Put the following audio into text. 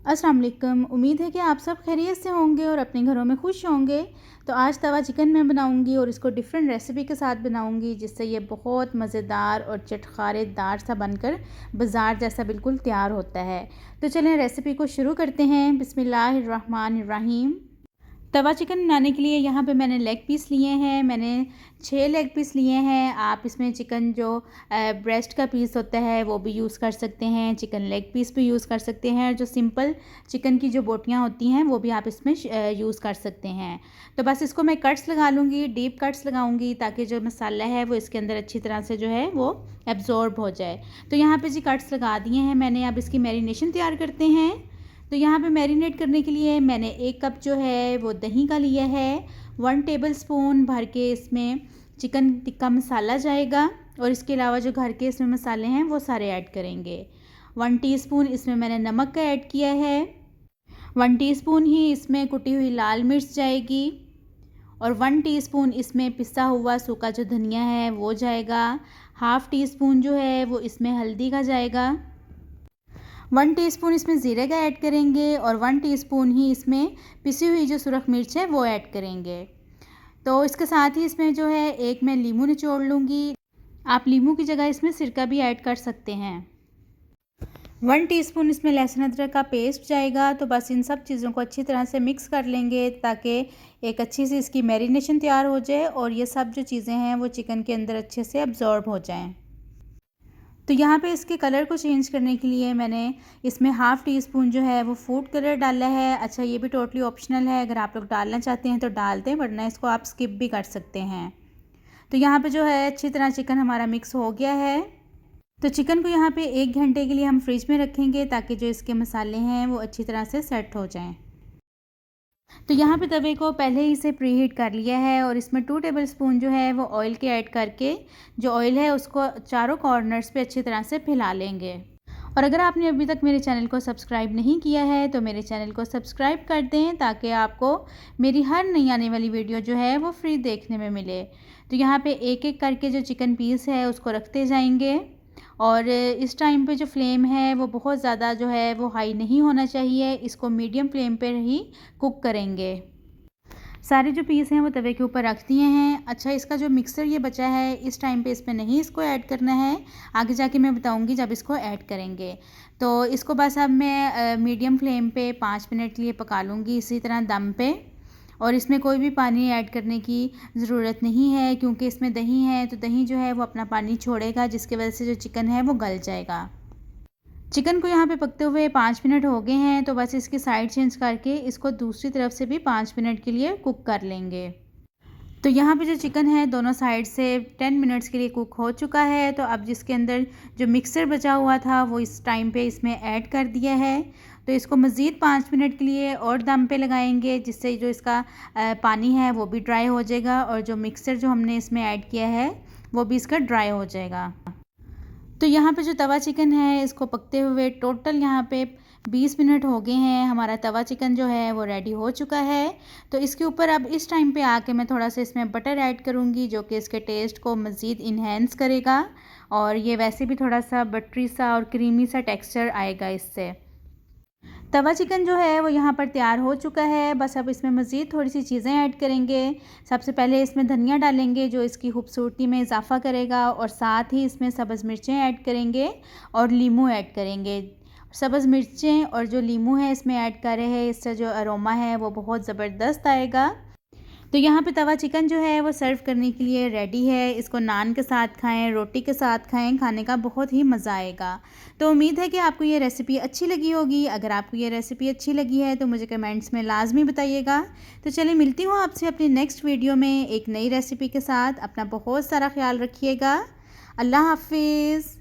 अस्सलाम वालेकुम। उम्मीद है कि आप सब खैरियत से होंगे और अपने घरों में खुश होंगे। तो आज तवा चिकन मैं बनाऊंगी और इसको डिफरेंट रेसिपी के साथ बनाऊंगी, जिससे ये बहुत मज़ेदार और चटखारेदार सा बनकर बाज़ार जैसा बिल्कुल तैयार होता है। तो चलें रेसिपी को शुरू करते हैं। बिस्मिल्लाहिर्रहमानिर्रहीम। तवा चिकन बनाने के लिए यहाँ पे मैंने लेग पीस लिए हैं। मैंने 6 लेग पीस लिए हैं। आप इसमें चिकन जो ब्रेस्ट का पीस होता है वो भी यूज़ कर सकते हैं, चिकन लेग पीस भी यूज़ कर सकते हैं, और जो सिंपल चिकन की जो बोटियाँ होती हैं वो भी आप इसमें यूज़ कर सकते हैं। तो बस इसको मैं कट्स लगा लूँगी, डीप कट्स लगाऊँगी, ताकि जो मसाला है वो इसके अंदर अच्छी तरह से जो है वो एब्जॉर्ब हो जाए। तो यहाँ पर जी कट्स लगा दिए हैं मैंने। अब इसकी मैरिनेशन तैयार करते हैं। तो यहाँ पे मैरिनेट करने के लिए मैंने 1 कप जो है वो दही का लिया है। 1 टेबलस्पून भर के इसमें चिकन टिक्का मसाला जाएगा, और इसके अलावा जो घर के इसमें मसाले हैं वो सारे ऐड करेंगे। 1 टीस्पून इसमें मैंने नमक का ऐड किया है। 1 टीस्पून ही इसमें कुटी हुई लाल मिर्च जाएगी, और 1 टीस्पून इसमें पिसा हुआ सूखा जो धनिया है वो जाएगा। हाफ़ टी स्पून जो है वो इसमें हल्दी का जाएगा। 1 टीस्पून इसमें ज़ीरे का ऐड करेंगे, और 1 टीस्पून ही इसमें पिसी हुई जो सुरख मिर्च है वो ऐड करेंगे। तो इसके साथ ही इसमें जो है एक मैं नींबू निचोड़ लूँगी। आप नींबू की जगह इसमें सिरका भी ऐड कर सकते हैं। 1 टीस्पून इसमें लहसुन अदरक का पेस्ट जाएगा। तो बस इन सब चीज़ों को अच्छी तरह से मिक्स कर लेंगे, ताकि एक अच्छी सी इसकी मैरिनेशन तैयार हो जाए और ये सब जो चीज़ें हैं वो चिकन के अंदर अच्छे से अब्जॉर्ब हो जाएँ। तो यहाँ पे इसके कलर को चेंज करने के लिए मैंने इसमें हाफ़ टी स्पून जो है वो फूड कलर डाला है। अच्छा, ये भी टोटली ऑप्शनल है, अगर आप लोग डालना चाहते हैं तो डाल दें, वरना इसको आप स्किप भी कर सकते हैं। तो यहाँ पे जो है अच्छी तरह चिकन हमारा मिक्स हो गया है। तो चिकन को यहाँ पे 1 घंटे के लिए हम फ्रिज में रखेंगे, ताकि जो इसके मसाले हैं वो अच्छी तरह से सेट हो जाएँ। तो यहाँ पे तवे को पहले ही से प्रीहीट कर लिया है, और इसमें 2 टेबलस्पून जो है वो ऑयल के ऐड करके जो ऑयल है उसको चारों कॉर्नर्स पे अच्छी तरह से फैला लेंगे। और अगर आपने अभी तक मेरे चैनल को सब्सक्राइब नहीं किया है तो मेरे चैनल को सब्सक्राइब कर दें, ताकि आपको मेरी हर नई आने वाली वीडियो जो है वो फ्री देखने में मिले। तो यहाँ पे एक एक करके जो चिकन पीस है उसको रखते जाएंगे, और इस टाइम पे जो फ्लेम है वो बहुत ज़्यादा जो है वो हाई नहीं होना चाहिए। इसको मीडियम फ्लेम पर ही कुक करेंगे। सारे जो पीस हैं वो तवे के ऊपर रख दिए हैं। अच्छा, इसका जो मिक्सर ये बचा है इस टाइम पे इसमें नहीं इसको ऐड करना है, आगे जाके मैं बताऊंगी जब इसको ऐड करेंगे। तो इसको बस अब मैं मीडियम फ्लेम पे 5 मिनट के लिए पका लूँगी इसी तरह दम पे। और इसमें कोई भी पानी ऐड करने की ज़रूरत नहीं है, क्योंकि इसमें दही है, तो दही जो है वो अपना पानी छोड़ेगा, जिसकी वजह से जो चिकन है वो गल जाएगा। चिकन को यहाँ पे पकते हुए 5 मिनट हो गए हैं। तो बस इसकी साइड चेंज करके इसको दूसरी तरफ से भी 5 मिनट के लिए कुक कर लेंगे। तो यहाँ पे जो चिकन है दोनों साइड से 10 मिनट्स के लिए कुक हो चुका है। तो अब जिसके अंदर जो मिक्सर बचा हुआ था वो इस टाइम पे इसमें ऐड कर दिया है। तो इसको मज़ीद 5 मिनट के लिए और दम पे लगाएंगे, जिससे जो इसका पानी है वो भी ड्राई हो जाएगा, और जो मिक्सर जो हमने इसमें ऐड किया है वो भी इसका ड्राई हो जाएगा। तो यहाँ पे जो तवा चिकन है इसको पकते हुए टोटल यहाँ पे 20 मिनट हो गए हैं। हमारा तवा चिकन जो है वो रेडी हो चुका है। तो इसके ऊपर अब इस टाइम पे आके मैं थोड़ा सा इसमें बटर ऐड करूँगी, जो कि इसके टेस्ट को मज़ीद इन्हेंस करेगा, और ये वैसे भी थोड़ा सा बटरी सा और क्रीमी सा टेक्सचर आएगा इससे। तवा चिकन जो है वो यहाँ पर तैयार हो चुका है। बस अब इसमें मज़ीद थोड़ी सी चीज़ें ऐड करेंगे। सबसे पहले इसमें धनिया डालेंगे, जो इसकी खूबसूरती में इजाफ़ा करेगा, और साथ ही इसमें सब्ज़ मिर्चें ऐड करेंगे और लीमू ऐड करेंगे। सब्ज़ मिर्चें और जो लीमू है इसमें ऐड कर रहे हैं, इससे जो अरोमा है वो बहुत ज़बरदस्त आएगा। तो यहाँ पे तवा चिकन जो है वो सर्व करने के लिए रेडी है। इसको नान के साथ खाएं, रोटी के साथ खाएं, खाने का बहुत ही मज़ा आएगा। तो उम्मीद है कि आपको ये रेसिपी अच्छी लगी होगी। अगर आपको ये रेसिपी अच्छी लगी है तो मुझे कमेंट्स में लाजमी बताइएगा। तो चलिए, मिलती हूँ आपसे अपनी नेक्स्ट वीडियो में एक नई रेसिपी के साथ। अपना बहुत सारा ख्याल रखिएगा। अल्लाह हाफिज़।